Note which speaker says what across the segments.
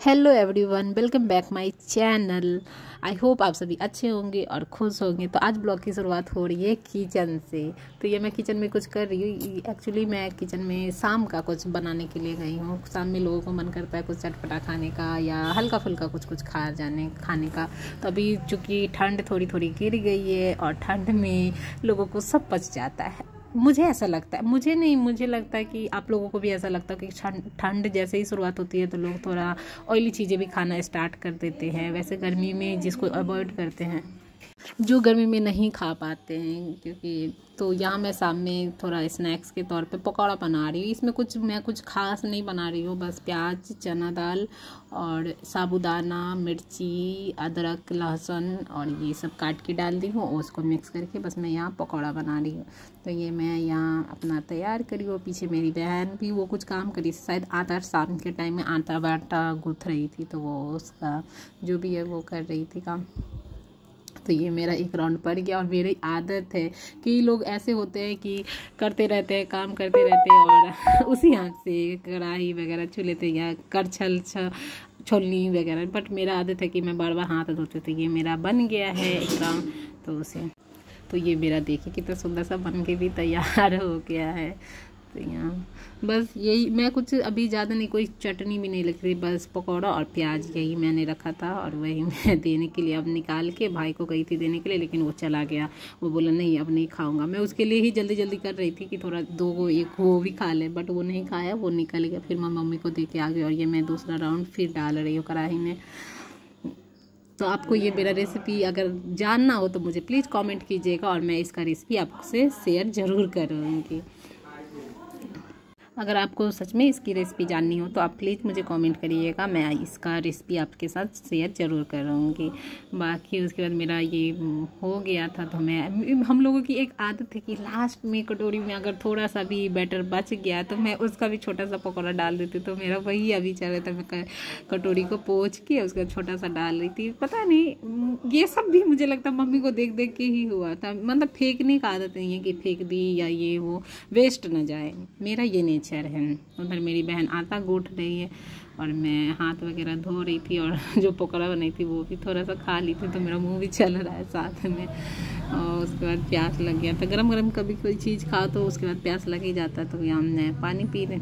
Speaker 1: Hello everyone, welcome back my channel. I hope आप सभी अच्छे होंगे और खुश होंगे। तो आज ब्लॉग की शुरुआत हो रही है किचन से। तो ये मैं किचन में कुछ कर रही हूँ। एक्चुअली मैं किचन में शाम का कुछ बनाने के लिए गई हूँ। शाम में लोगों को मन करता है कुछ चटपटा खाने का या हल्का फुल्का कुछ खाने का। तो अभी चूँकि ठंड थोड़ी थोड़ी गिर गई है और ठंड में लोगों को सब पच जाता है। मुझे ऐसा लगता है, मुझे लगता है कि आप लोगों को भी ऐसा लगता है कि ठंड जैसे ही शुरुआत होती है तो लोग थोड़ा ऑयली चीज़ें भी खाना स्टार्ट कर देते हैं। वैसे गर्मी में जिसको अवॉइड करते हैं, जो गर्मी में नहीं खा पाते हैं, क्योंकि तो यहाँ मैं सामने थोड़ा स्नैक्स के तौर पे पकौड़ा बना रही हूँ। इसमें मैं कुछ खास नहीं बना रही हूँ, बस प्याज, चना दाल और साबूदाना, मिर्ची, अदरक, लहसुन और ये सब काट के डाल दी हूँ और उसको मिक्स करके बस मैं यहाँ पकौड़ा बना रही हूँ। तो ये मैं यहाँ अपना तैयार करी हूँ। पीछे मेरी बहन भी वो कुछ काम करी, शायद आटा, शाम के टाइम में आटा वाटा गूँथ रही थी, तो वो उसका जो भी है वो कर रही थी काम। तो ये मेरा एक राउंड पड़ गया। और मेरी आदत है कि लोग ऐसे होते हैं कि करते रहते हैं, काम करते रहते हैं और उसी हाथ से कढ़ाई वगैरह छू लेते हैं या करछल छोलनी वगैरह। बट मेरा आदत है कि मैं बार बार हाथ धोती हूँ। तो ये मेरा बन गया है एक राउंड। तो ये मेरा देखिए कितना सुंदर सा बन के भी तैयार हो गया है। तो यहाँ बस यही, मैं कुछ अभी ज़्यादा नहीं, कोई चटनी भी नहीं लग रही, बस पकौड़ा और प्याज यही मैंने रखा था और वही मैं देने के लिए अब निकाल के भाई को गई थी देने के लिए, लेकिन वो चला गया। वो बोला नहीं अब नहीं खाऊंगा। मैं उसके लिए ही जल्दी जल्दी कर रही थी कि थोड़ा दो को एक वो भी खा ले, बट वो नहीं खाया, वो निकल गया। फिर मैं मम्मी को दे के आ गई और ये मैं दूसरा राउंड फिर डाल रही हूँ कढ़ाई में। तो आपको ये मेरा रेसिपी अगर जानना हो तो मुझे प्लीज़ कमेंट कीजिएगा और मैं इसका रेसिपी आपसे शेयर ज़रूर करूँगी। अगर आपको सच में इसकी रेसिपी जाननी हो तो आप प्लीज़ मुझे कमेंट करिएगा, मैं इसका रेसिपी आपके साथ शेयर ज़रूर करूँगी। बाकी उसके बाद मेरा ये हो गया था। तो हम लोगों की एक आदत है कि लास्ट में कटोरी में अगर थोड़ा सा भी बैटर बच गया तो मैं उसका भी छोटा सा पकौड़ा डाल देती। तो मेरा वही अभी चल रहा था, मैं कटोरी को पोंछ के उसका छोटा सा डाल रही थी। पता नहीं, ये सब भी मुझे लगता है मम्मी को देख देख के ही हुआ था। मतलब फेंकने का आदत नहीं है कि फेंक दी या ये वो वेस्ट न जाए, मेरा ये नेचर है। उधर मेरी बहन आटा गूंथ रही है और मैं हाथ वगैरह धो रही थी और जो पकौड़ा बनाई थी वो भी थोड़ा सा खा ली थी। तो मेरा मुंह भी चल रहा है साथ में। और उसके बाद प्यास लग गया था। गरम गरम कभी कोई चीज़ खाओ तो उसके बाद प्यास लग ही जाता है। तो यहाँ हमने पानी पी रहे,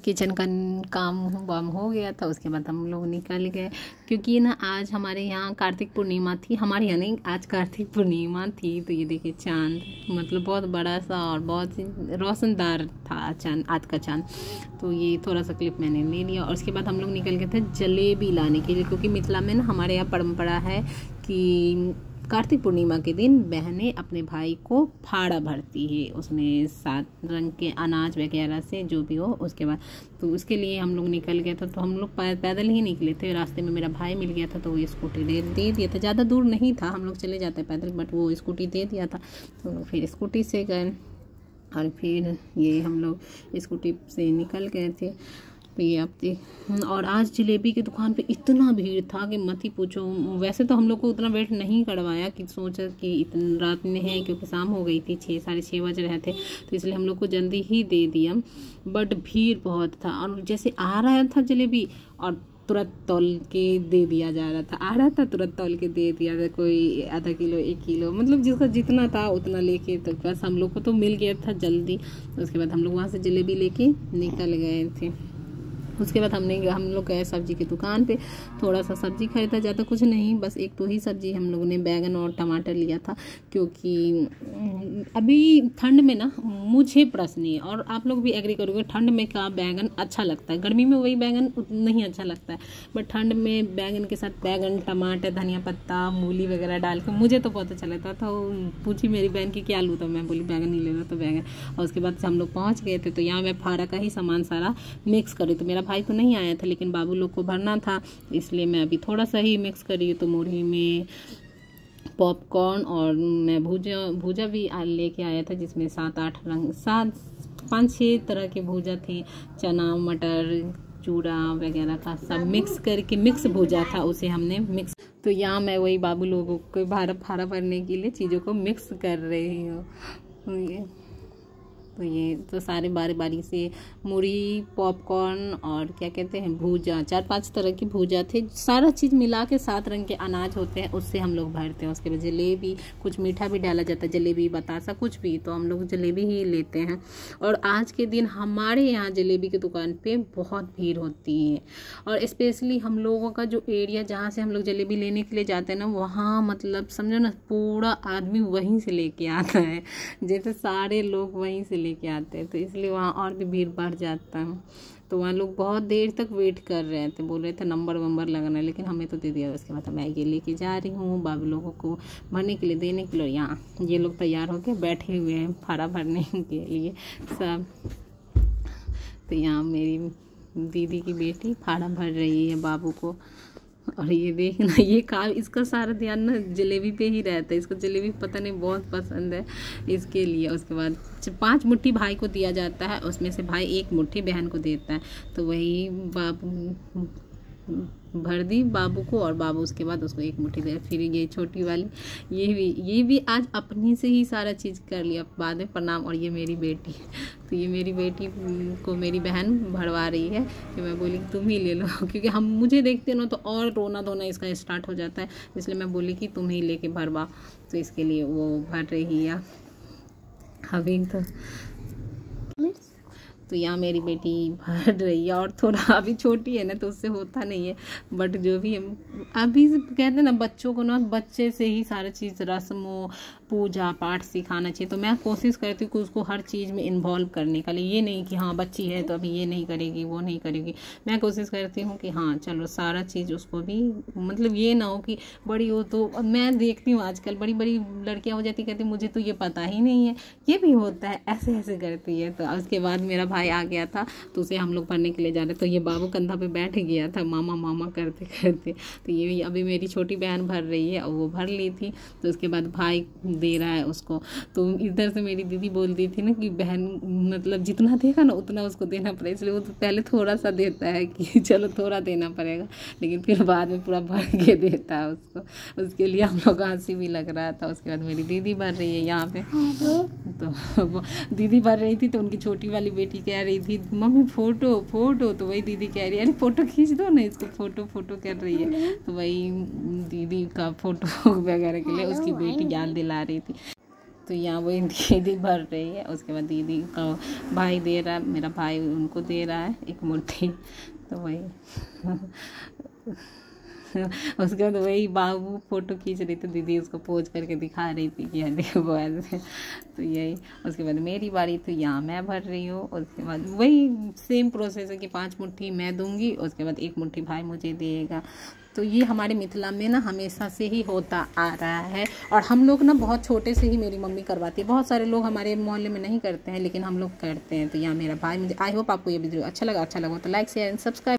Speaker 1: किचन का काम वाम हो गया था। उसके बाद हम लोग निकल गए, क्योंकि ना आज हमारे यहाँ कार्तिक पूर्णिमा थी। हमारे यहाँ नहीं, आज कार्तिक पूर्णिमा थी। तो ये देखिए चांद, मतलब बहुत बड़ा सा और बहुत रोशनदार था चांद, आज का चांद। तो ये थोड़ा सा क्लिप मैंने ले लिया। और उसके बाद हम लोग निकल गए थे जलेबी लाने के लिए, क्योंकि मिथिला में ना हमारे यहाँ परंपरा है कि कार्तिक पूर्णिमा के दिन बहनें अपने भाई को फाड़ा भरती है, उसमें 7 रंग के अनाज वगैरह से जो भी हो। उसके बाद तो उसके लिए हम लोग निकल गए थे। तो हम लोग पैदल ही निकले थे। रास्ते में मेरा भाई मिल गया था तो वो स्कूटी दे दिया था। ज़्यादा दूर नहीं था, हम लोग चले जाते पैदल, बट वो स्कूटी दे दिया था। तो फिर स्कूटी से गए और फिर ये हम लोग स्कूटी से निकल गए थे। तो ये आप और आज जलेबी की दुकान पे इतना भीड़ था कि मत ही पूछो। वैसे तो हम लोग को उतना वेट नहीं करवाया कि सोचा कि इतनी रात में है, क्योंकि शाम हो गई थी, 6 साढ़े 6 बज रहे थे। तो इसलिए हम लोग को जल्दी ही दे दिया, बट भीड़ बहुत था। और जैसे आ रहा था जलेबी और तुरंत तौल के दे दिया जा रहा था, आ रहा था तुरंत तौल के दे दिया था। कोई आधा किलो 1 किलो, मतलब जिसका जितना था उतना लेके, तो बस हम लोग को तो मिल गया था जल्दी। उसके बाद हम लोग वहाँ से जलेबी लेके निकल गए थे। उसके बाद हम लोग गए सब्जी की दुकान पे, थोड़ा सा सब्जी खरीदा, ज़्यादा कुछ नहीं, बस एक तो ही सब्जी हम लोगों ने बैगन और टमाटर लिया था। क्योंकि अभी ठंड में ना, मुझे पर्सनली और आप लोग भी एग्री करोगे, ठंड में का बैगन अच्छा लगता है। गर्मी में वही बैगन नहीं अच्छा लगता है, बट ठंड में बैगन के साथ बैगन, टमाटर, धनिया पत्ता, मूली वगैरह डाल के मुझे तो बहुत अच्छा लगता था। पूछी मेरी बहन की क्या लूँ, तो मैं बोली बैगन नहीं लेना, तो बैगन। और उसके बाद हम लोग पहुँच गए थे। तो यहाँ मैं फाड़ा का ही सामान सारा मिक्स करी। तो मेरा भाई तो नहीं आया था, लेकिन बाबू लोग को भरना था, इसलिए मैं अभी थोड़ा सा ही मिक्स करी। तो मुरही में पॉपकॉर्न और मैं भूजा भी लेके आया था, जिसमें 5-6 तरह के भूजा थे। चना, मटर, चूड़ा वगैरह का सब मिक्स करके मिक्स भूजा था, उसे हमने मिक्स। तो यहाँ मैं वही बाबू लोगों को फाड़ा भरने के लिए चीज़ों को मिक्स कर रही हूँ। तो ये तो सारे बारी बारी से मूढ़ी, पॉपकॉर्न और क्या कहते हैं भूजा, 4-5 तरह की भूजा थे, सारा चीज़ मिला के 7 रंग के अनाज होते हैं, उससे हम लोग भरते हैं। उसके बाद जलेबी, कुछ मीठा भी डाला जाता है, जलेबी, बतासा, कुछ भी, तो हम लोग जलेबी ही लेते हैं। और आज के दिन हमारे यहाँ जलेबी की दुकान पे बहुत भीड़ होती है, और स्पेशली हम लोगों का जो एरिया जहाँ से हम लोग जलेबी लेने के लिए जाते हैं ना, वहाँ मतलब समझो ना पूरा आदमी वहीं से लेके आता है, जैसे सारे लोग वहीं से लेके आते हैं, तो इसलिए वहाँ और भी भीड़ बढ़ जाता है। तो वहाँ लोग बहुत देर तक वेट कर रहे थे, बोल रहे थे नंबर लगाना, लेकिन हमें तो दे दिया। उसके बाद मैं ये लेके जा रही हूँ बाबू लोगों को भरने के लिए, देने के लिए। यहाँ ये लोग तैयार होके बैठे हुए हैं फाड़ा भरने के लिए सब। तो यहाँ मेरी दीदी की बेटी फाड़ा भर रही है बाबू को। और ये देखना, ये काम, इसका सारा ध्यान ना जलेबी पे ही रहता है, इसको जलेबी पता नहीं बहुत पसंद है इसके लिए। उसके बाद 5 मुट्ठी भाई को दिया जाता है, उसमें से भाई 1 मुट्ठी बहन को देता है, तो वही बाबू भर दी बाबू को, और बाबू उसके बाद उसको 1 मुट्ठी दे। फिर ये छोटी वाली ये भी आज अपने से ही सारा चीज़ कर लिया, बाद में प्रणाम। और ये मेरी बेटी, तो ये मेरी बेटी को मेरी बहन भरवा रही है, कि मैं बोली तुम ही ले लो, क्योंकि हम मुझे देखते ना तो और रोना धोना इसका स्टार्ट हो जाता है, इसलिए मैं बोली कि तुम ही लेके भरवा, तो इसके लिए वो भर रही है अभी। तो यहाँ मेरी बेटी भर रही है, और थोड़ा अभी छोटी है ना, तो उससे होता नहीं है, बट जो भी हम अभी कहते हैं ना, बच्चों को ना बच्चे से ही सारा चीज़, रस्मों, पूजा पाठ सिखाना चाहिए। तो मैं कोशिश करती हूँ कि उसको हर चीज़ में इन्वॉल्व करने का लिए, ये नहीं कि हाँ बच्ची है तो अभी ये नहीं करेगी वो नहीं करेगी। मैं कोशिश करती हूँ कि हाँ चलो सारा चीज़ उसको भी, मतलब ये ना हो कि बड़ी हो तो, मैं देखती हूँ आजकल बड़ी बड़ी लड़कियाँ हो जाती, कहती मुझे तो ये पता ही नहीं है, ये भी होता है, ऐसे ऐसे करती है। तो उसके बाद मेरा भाई आ गया था, तो उसे हम लोग भरने के लिए जा रहे, तो ये बाबू कंधा पे बैठ गया था मामा मामा करते करते। तो ये अभी मेरी छोटी बहन भर रही है, और वो भर ली थी, तो उसके बाद भाई दे रहा है उसको। तो इधर से मेरी दीदी बोलती थी ना कि बहन मतलब जितना देगा ना उतना उसको देना पड़ेगा, इसलिए वो तो पहले थोड़ा सा देता है कि चलो थोड़ा देना पड़ेगा, लेकिन फिर बाद में पूरा भर के देता है उसको। उसके लिए हम लोग हंसी भी लग रहा था। उसके बाद मेरी दीदी भर रही है यहाँ पे, तो वो दीदी भर रही थी, तो उनकी छोटी वाली बेटी कह रही थी मम्मी फ़ोटो फ़ोटो, तो वही दीदी कह रही है अरे फ़ोटो खींच दो ना इसको, फ़ोटो फ़ोटो कर रही है। तो वही दीदी का फ़ोटो वगैरह के लिए उसकी बेटी याद दिला रही थी। तो यहाँ वही दीदी भर रही है। उसके बाद दीदी का भाई दे रहा है, मेरा भाई उनको दे रहा है 1 मुट्ठी, तो वही उसके बाद वही बाबू फ़ोटो खींच रही थी, दीदी उसको पोज करके दिखा रही थी कि देखो ऐसे। तो यही, उसके बाद मेरी बारी, तो यहाँ मैं भर रही हूँ। उसके बाद वही सेम प्रोसेस है कि 5 मुट्ठी मैं दूंगी, उसके बाद 1 मुट्ठी भाई मुझे देगा। तो ये हमारे मिथिला में ना हमेशा से ही होता आ रहा है, और हम लोग ना बहुत छोटे से ही मेरी मम्मी करवाती है। बहुत सारे लोग हमारे मोहल्ले में नहीं करते हैं, लेकिन हम लोग करते हैं। तो यहाँ मेरा भाई, मुझे आई होप आपको ये वीडियो अच्छा लगा तो लाइक शेयर एंड सब्सक्राइब।